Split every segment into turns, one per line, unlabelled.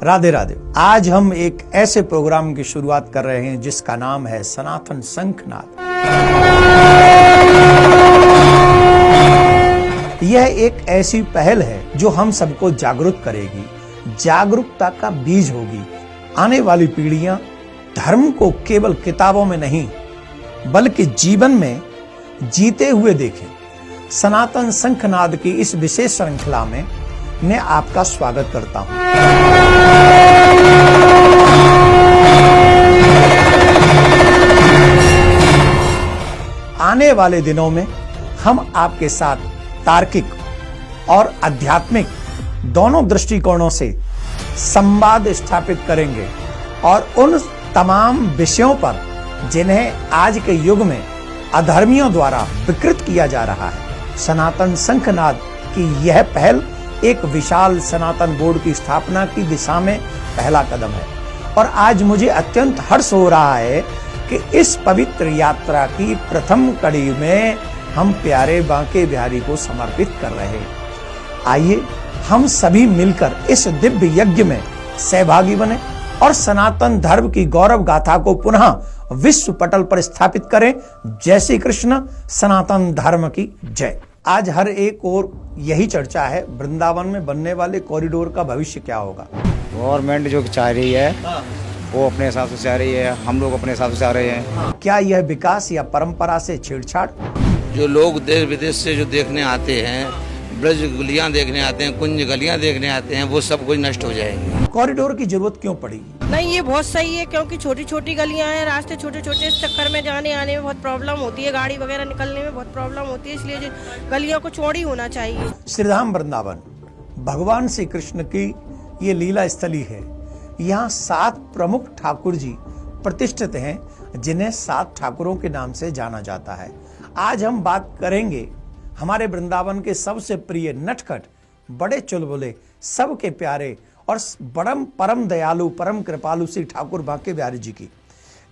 राधे राधे। आज हम एक ऐसे प्रोग्राम की शुरुआत कर रहे हैं जिसका नाम है सनातन शंखनाद। यह एक ऐसी पहल है जो हम सबको जागरूक करेगी, जागरूकता का बीज होगी। आने वाली पीढ़ियां धर्म को केवल किताबों में नहीं बल्कि जीवन में जीते हुए देखें। सनातन शंखनाद की इस विशेष श्रृंखला में मैं आपका स्वागत करता हूं। आने वाले दिनों में हम आपके साथ तार्किक और आध्यात्मिक दोनों दृष्टिकोणों से संवाद स्थापित करेंगे और उन तमाम विषयों पर जिन्हें आज के युग में अधर्मियों द्वारा विकृत किया जा रहा है। सनातन शंखनाद की यह पहल एक विशाल सनातन बोर्ड की स्थापना की दिशा में पहला कदम है और आज मुझे अत्यंत हर्ष हो रहा है कि इस पवित्र यात्रा की प्रथम कड़ी में हम प्यारे बांके बिहारी को समर्पित कर रहे हैं। आइए हम सभी मिलकर इस दिव्य यज्ञ में सहभागी बने और सनातन धर्म की गौरव गाथा को पुनः विश्व पटल पर स्थापित करें। जय श्री कृष्ण, सनातन धर्म की जय। आज हर एक और यही चर्चा है, वृंदावन में बनने वाले कॉरिडोर का भविष्य क्या होगा।
गवर्नमेंट जो चाह रही है वो अपने हिसाब से चाह रही है, हम लोग अपने हिसाब से चाह रहे हैं।
क्या यह विकास या परंपरा से छेड़छाड़?
जो लोग देश विदेश से जो देखने आते हैं, ब्रज गलियां देखने आते हैं, कुंज गलियां देखने आते हैं, वो सब कुछ नष्ट हो जाएंगे।
कॉरिडोर की जरूरत क्यों पड़ी?
नहीं, ये बहुत सही है क्योंकि छोटी छोटी गलियां हैं, रास्ते छोटे छोटे, इस चक्कर में जाने आने में बहुत प्रॉब्लम होती है, गाड़ी वगैरह निकलने में बहुत प्रॉब्लम होती है, इसलिए गलियों को चौड़ी होना चाहिए।
श्रीधाम वृंदावन भगवान श्री कृष्ण की ये लीला स्थली है। यहाँ 7 प्रमुख ठाकुर जी प्रतिष्ठित हैं जिन्हें 7 ठाकुरों के नाम से जाना जाता है। आज हम बात करेंगे हमारे वृंदावन के सबसे प्रिय नटखट, बड़े चुलबुले, सबके प्यारे और परम दयालु, परम कृपालु श्री ठाकुर बांके बिहारी जी की,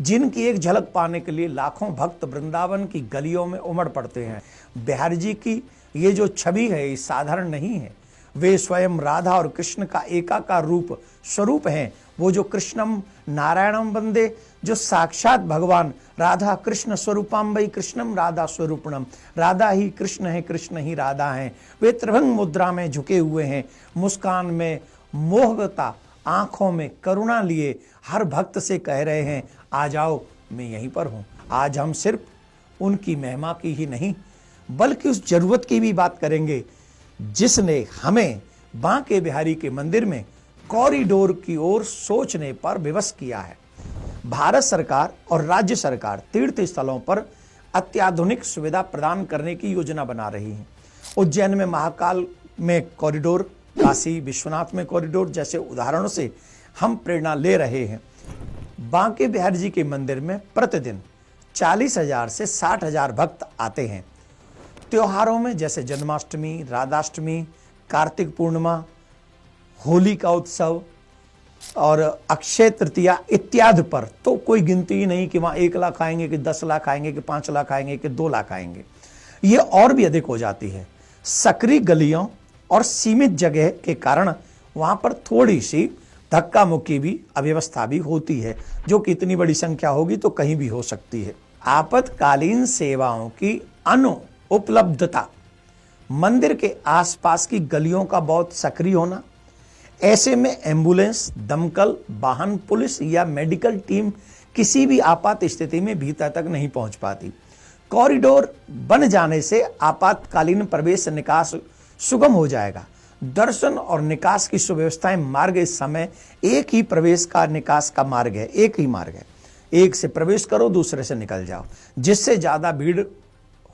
जिनकी एक झलक पाने के लिए लाखों भक्त वृंदावन की गलियों में उमड़ पड़ते हैं। बिहारी जी की ये जो छवि है ये साधारण नहीं है। वे स्वयं राधा और कृष्ण का एकाकार रूप स्वरूप हैं। वो जो कृष्णम नारायणम वंदे, जो साक्षात भगवान राधा कृष्ण स्वरूपाम्बई कृष्णम राधा स्वरूपणम, राधा ही कृष्ण है, कृष्ण ही राधा है। वे त्रिभंग मुद्रा में झुके हुए हैं, मुस्कान में मोहगता, आंखों में करुणा लिए हर भक्त से कह रहे हैं, आ जाओ, मैं यहीं पर हूं। आज हम सिर्फ उनकी महिमा की ही नहीं बल्कि उस जरूरत की भी बात करेंगे जिसने हमें बांके बिहारी के मंदिर में कॉरिडोर की ओर सोचने पर विवश किया है। भारत सरकार और राज्य सरकार तीर्थ स्थलों पर अत्याधुनिक सुविधा प्रदान करने की योजना बना रही है। उज्जैन में महाकाल में कॉरिडोर, काशी विश्वनाथ में कॉरिडोर जैसे उदाहरणों से हम प्रेरणा ले रहे हैं। बांके बिहारी जी के मंदिर में प्रतिदिन 40,000 से 60,000 भक्त आते हैं। त्योहारों में जैसे जन्माष्टमी, राधाष्टमी, कार्तिक पूर्णिमा, होली का उत्सव और अक्षय तृतीया इत्यादि पर तो कोई गिनती ही नहीं कि वहां 1 लाख आएंगे कि 10 लाख आएंगे कि 5 लाख आएंगे कि 2 लाख आएंगे। ये और भी अधिक हो जाती है। सकरी गलियों और सीमित जगह के कारण वहां पर थोड़ी सी धक्का मुक्की भी, अव्यवस्था भी होती है, जो कि इतनी बड़ी संख्या होगी तो कहीं भी हो सकती है। आपातकालीन सेवाओं की अनुपलब्धता, मंदिर के आसपास की गलियों का बहुत सक्रिय होना, ऐसे में एम्बुलेंस, दमकल वाहन, पुलिस या मेडिकल टीम किसी भी आपात स्थिति में भीतर तक नहीं पहुंच पाती। कॉरिडोर बन जाने से आपातकालीन प्रवेश निकास सुगम हो जाएगा। दर्शन और निकास की सुव्यवस्थाएं, मार्ग इस समय एक ही प्रवेश का निकास का मार्ग है, एक ही मार्ग है। एक से प्रवेश करो, दूसरे से निकल जाओ, जिससे ज्यादा भीड़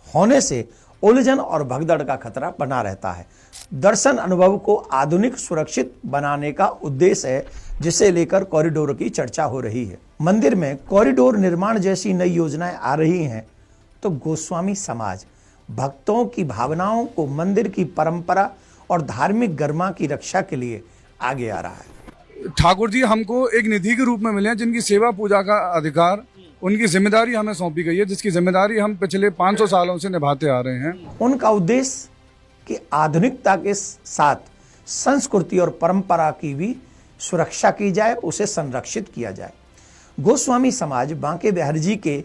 होने से उलझन और भगदड़ का खतरा बना रहता है। दर्शन अनुभव को आधुनिक सुरक्षित बनाने का उद्देश्य है, जिसे लेकर कॉरिडोर की चर्चा हो रही है। मंदिर में कॉरिडोर निर्माण जैसी नई योजनाएं आ रही हैं तो गोस्वामी समाज भक्तों की भावनाओं को, मंदिर की परंपरा और धार्मिक गरिमा की रक्षा के लिए आगे आ रहा है।
ठाकुर जी हमको एक निधि के रूप में मिले हैं, जिनकी सेवा पूजा का अधिकार, उनकी जिम्मेदारी हमें सौंपी गई है, जिसकी जिम्मेदारी हम पिछले 500 सालों से निभाते आ रहे हैं।
उनका उद्देश्य कि आधुनिकता के साथ संस्कृति और परंपरा की भी सुरक्षा की जाए, उसे संरक्षित किया जाए। गोस्वामी समाज बांके बिहारी जी के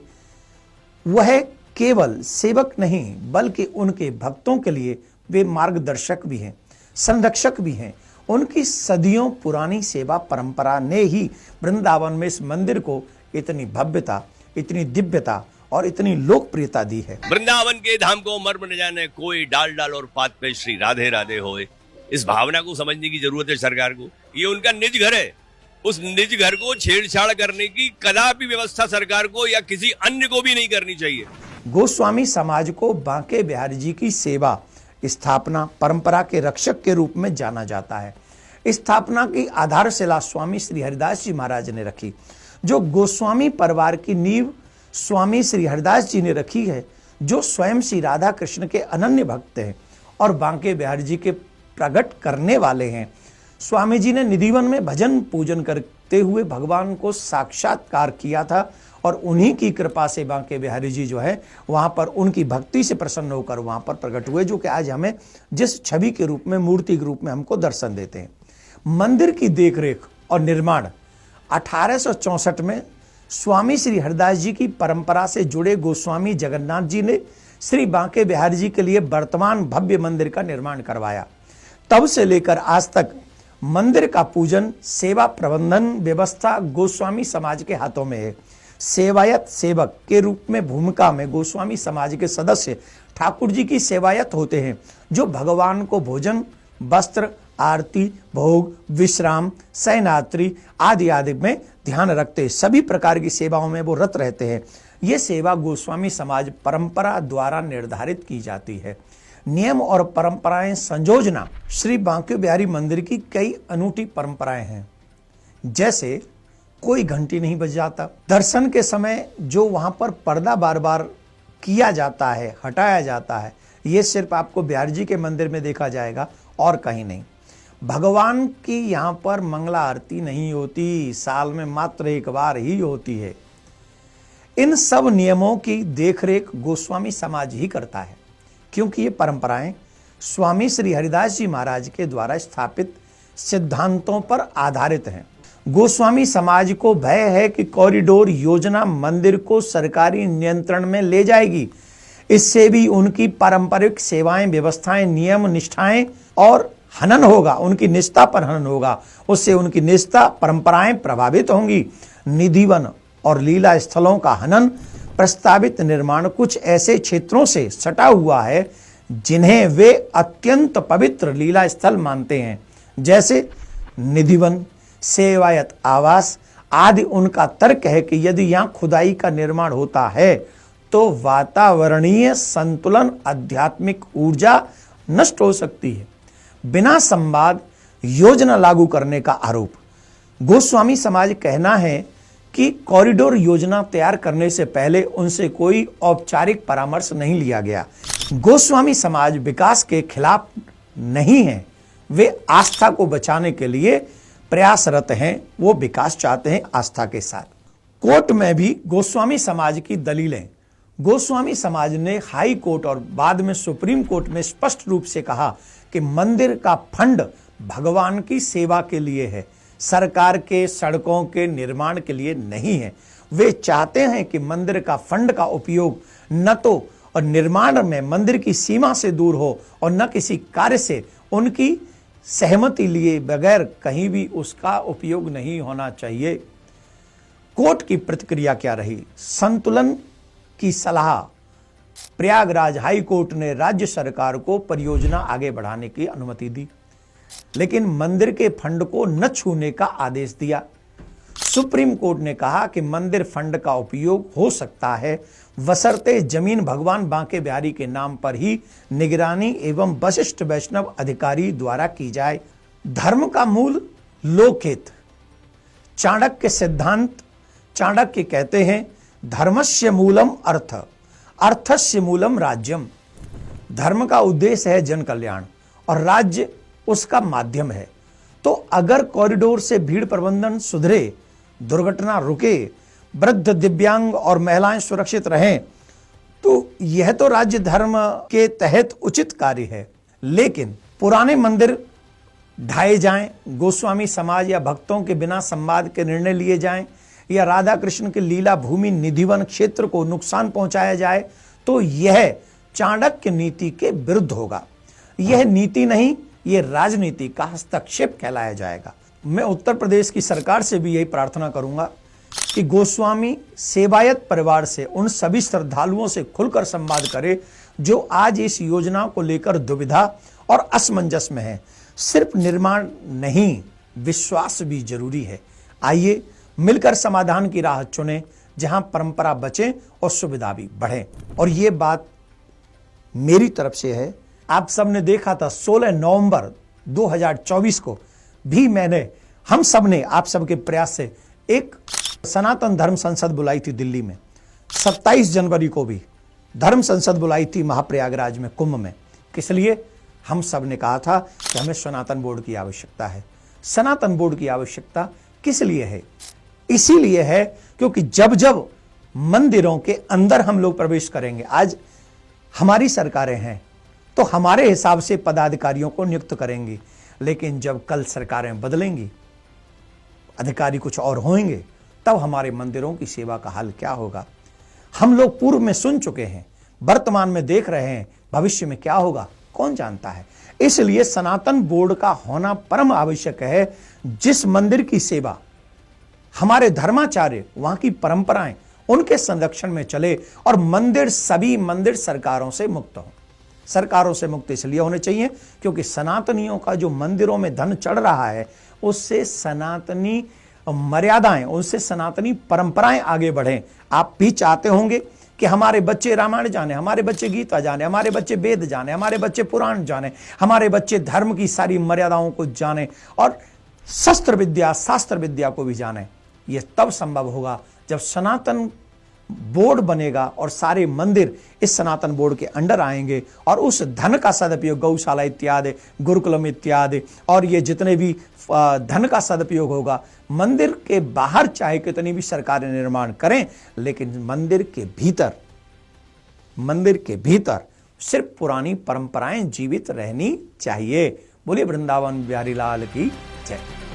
वह केवल सेवक नहीं बल्कि उनके भक्तों के लिए वे मार्गदर्शक भी हैं, संरक्षक भी हैं। उनकी सदियों पुरानी सेवा परंपरा ने ही वृंदावन में इस मंदिर को इतनी भव्यता, इतनी दिव्यता और इतनी लोकप्रियता दी है।
वृंदावन के धाम को मर्म न जाने कोई, डाल डाल और पात पे श्री राधे राधे होए। इस भावना को समझने की जरूरत है सरकार को। ये उनका निज घर है, उस निज घर को छेड़छाड़ करने की कदापि व्यवस्था सरकार को या किसी अन्य को भी नहीं करनी चाहिए।
गोस्वामी समाज को बांके बिहारी जी की सेवा, स्थापना, परंपरा के रक्षक के रूप में जाना जाता है। स्थापना की आधारशिला स्वामी श्री हरिदास जी महाराज ने रखी। जो गोस्वामी परिवार की नींव स्वामी श्री हरिदास जी ने रखी है, जो स्वयं श्री राधा कृष्ण के अनन्य भक्त हैं और बांके बिहारी जी के प्रकट करने वाले हैं। स्वामी जी ने निधिवन में भजन पूजन करते हुए भगवान को साक्षात्कार किया था और उन्हीं की कृपा से बांके बिहारी जी जो है वहां पर उनकी भक्ति से प्रसन्न होकर वहां पर प्रकट हुए, जो कि आज हमें जिस छवि के रूप में, मूर्ति के रूप में हमको दर्शन देते हैं। मंदिर की देखरेख और निर्माण 1864 में स्वामी श्री हरिदास जी की परंपरा से जुड़े गोस्वामी जगन्नाथ जी ने श्री बांके बिहारी जी के लिए वर्तमान भव्य मंदिर का निर्माण करवाया। तब से लेकर आज तक मंदिर का पूजन, सेवा प्रबंधन व्यवस्था गोस्वामी समाज के हाथों में है। सेवायत सेवक के रूप में भूमिका में गोस्वामी समाज के सदस्य ठाकुर जी की सेवायत होते हैं, जो भगवान को भोजन, वस्त्र, आरती, भोग, विश्राम, शयनात्री आदि आदि में ध्यान रखते, सभी प्रकार की सेवाओं में वो रत रहते हैं। ये सेवा गोस्वामी समाज परंपरा द्वारा निर्धारित की जाती है। नियम और परंपराएं संयोजना श्री बांके बिहारी मंदिर की कई अनूठी परंपराएं हैं। जैसे कोई घंटी नहीं बजाता, दर्शन के समय जो वहां पर पर्दा बार बार किया जाता है, हटाया जाता है, ये सिर्फ आपको बिहारी जी के मंदिर में देखा जाएगा और कहीं नहीं। भगवान की यहाँ पर मंगला आरती नहीं होती, साल में मात्र एक बार ही होती है। इन सब नियमों की देखरेख गोस्वामी समाज ही करता है, क्योंकि ये परंपराएं स्वामी श्री हरिदास जी महाराज के द्वारा स्थापित सिद्धांतों पर आधारित हैं। गोस्वामी समाज को भय है कि कॉरिडोर योजना मंदिर को सरकारी नियंत्रण में ले जाएगी। इससे भी उनकी पारंपरिक सेवाएं, व्यवस्थाएं, नियम, निष्ठाएं और हनन होगा, उनकी निष्ठा पर हनन होगा। उससे उनकी निष्ठा, परंपराएं प्रभावित होंगी। निधिवन और लीला स्थलों का हनन, प्रस्तावित निर्माण कुछ ऐसे क्षेत्रों से सटा हुआ है जिन्हें वे अत्यंत पवित्र लीला स्थल मानते हैं, जैसे निधिवन, सेवायत आवास आदि। उनका तर्क है कि यदि यहाँ खुदाई का निर्माण होता है तो वातावरणीय संतुलन, आध्यात्मिक ऊर्जा नष्ट हो सकती है। बिना संवाद योजना लागू करने का आरोप। गोस्वामी समाज कहना है कि कॉरिडोर योजना तैयार करने से पहले उनसे कोई औपचारिक परामर्श नहीं लिया गया। गोस्वामी समाज विकास के खिलाफ नहीं है, वे आस्था को बचाने के लिए प्रयासरत हैं। वो विकास चाहते हैं आस्था के साथ। कोर्ट में भी गोस्वामी समाज की दलीलें। गोस्वामी समाज ने हाई कोर्ट और बाद में सुप्रीम कोर्ट में स्पष्ट रूप से कहा कि मंदिर का फंड भगवान की सेवा के लिए है, सरकार के सड़कों के निर्माण के लिए नहीं है। वे चाहते हैं कि मंदिर का फंड का उपयोग न तो और निर्माण में मंदिर की सीमा से दूर हो और न किसी कार्य से उनकी सहमति लिए बगैर कहीं भी उसका उपयोग नहीं होना चाहिए। कोर्ट की प्रतिक्रिया क्या रही? संतुलन की सलाह। प्रयागराज हाई कोर्ट ने राज्य सरकार को परियोजना आगे बढ़ाने की अनुमति दी, लेकिन मंदिर के फंड को न छूने का आदेश दिया। सुप्रीम कोर्ट ने कहा कि मंदिर फंड का उपयोग हो सकता है, बशर्ते जमीन भगवान बांके बिहारी के नाम पर ही निगरानी एवं वशिष्ठ वैष्णव अधिकारी द्वारा की जाए। धर्म का मूल लोकहित। चाणक्य सिद्धांत। चाणक्य कहते हैं धर्मस्य मूलम अर्थ, अर्थस्य मूलम राज्यम। धर्म का उद्देश्य है जन कल्याण और राज्य उसका माध्यम है। तो अगर कॉरिडोर से भीड़ प्रबंधन सुधरे, दुर्घटना रुके, वृद्ध, दिव्यांग और महिलाएं सुरक्षित रहें, तो यह तो राज्य धर्म के तहत उचित कार्य है। लेकिन पुराने मंदिर ढाए जाएं, गोस्वामी समाज या भक्तों के बिना संवाद के निर्णय लिए जाएं, या राधा कृष्ण के लीला भूमि निधिवन क्षेत्र को नुकसान पहुंचाया जाए, तो यह चाणक्य नीति के विरुद्ध होगा। यह नीति नहीं, यह राजनीति का हस्तक्षेप कहलाया जाएगा। मैं उत्तर प्रदेश की सरकार से भी यही प्रार्थना करूंगा कि गोस्वामी सेवायत परिवार से उन सभी श्रद्धालुओं से खुलकर संवाद करे जो आज इस योजना को लेकर दुविधा और असमंजस में है। सिर्फ निर्माण नहीं, विश्वास भी जरूरी है। आइए मिलकर समाधान की राह चुनें, जहां परंपरा बचे और सुविधा भी बढ़े। और ये बात मेरी तरफ से है। आप सबने देखा था 16 नवंबर 2024 को भी हम सब ने आप सबके प्रयास से एक सनातन धर्म संसद बुलाई थी दिल्ली में। 27 जनवरी को भी धर्म संसद बुलाई थी महाप्रयागराज में, कुंभ में। किस लिए? हम सब ने कहा था कि हमें सनातन बोर्ड की आवश्यकता है। सनातन बोर्ड की आवश्यकता किस लिए है? इसीलिए है क्योंकि जब जब मंदिरों के अंदर हम लोग प्रवेश करेंगे, आज हमारी सरकारें हैं तो हमारे हिसाब से पदाधिकारियों को नियुक्त करेंगी, लेकिन जब कल सरकारें बदलेंगी, अधिकारी कुछ और होंगे, तब हमारे मंदिरों की सेवा का हाल क्या होगा? हम लोग पूर्व में सुन चुके हैं, वर्तमान में देख रहे हैं, भविष्य में क्या होगा कौन जानता है। इसलिए सनातन बोर्ड का होना परम आवश्यक है। जिस मंदिर की सेवा हमारे धर्माचार्य, वहां की परंपराएं, उनके संरक्षण में चले और सभी मंदिर सरकारों से मुक्त हो। सरकारों से मुक्त इसलिए होने चाहिए क्योंकि सनातनियों का जो मंदिरों में धन चढ़ रहा है, उससे सनातनी मर्यादाएं, उससे सनातनी परंपराएं आगे बढ़ें। आप भी चाहते होंगे कि हमारे बच्चे रामायण जाने, हमारे बच्चे गीता जाने, हमारे बच्चे वेद जाने, हमारे बच्चे पुराण जाने, हमारे बच्चे धर्म की सारी मर्यादाओं को जाने और शस्त्र विद्या, शास्त्र विद्या को भी जाने। यह तब संभव होगा जब सनातन बोर्ड बनेगा और सारे मंदिर इस सनातन बोर्ड के अंडर आएंगे और उस धन का सदुपयोग, गौशाला इत्यादि, गुरुकुलम इत्यादि, और ये जितने भी धन का सदुपयोग होगा, मंदिर के बाहर चाहे कितनी भी सरकारें निर्माण करें, लेकिन मंदिर के भीतर सिर्फ पुरानी परंपराएं जीवित रहनी चाहिए। बोलिए वृंदावन बिहारी लाल की जय।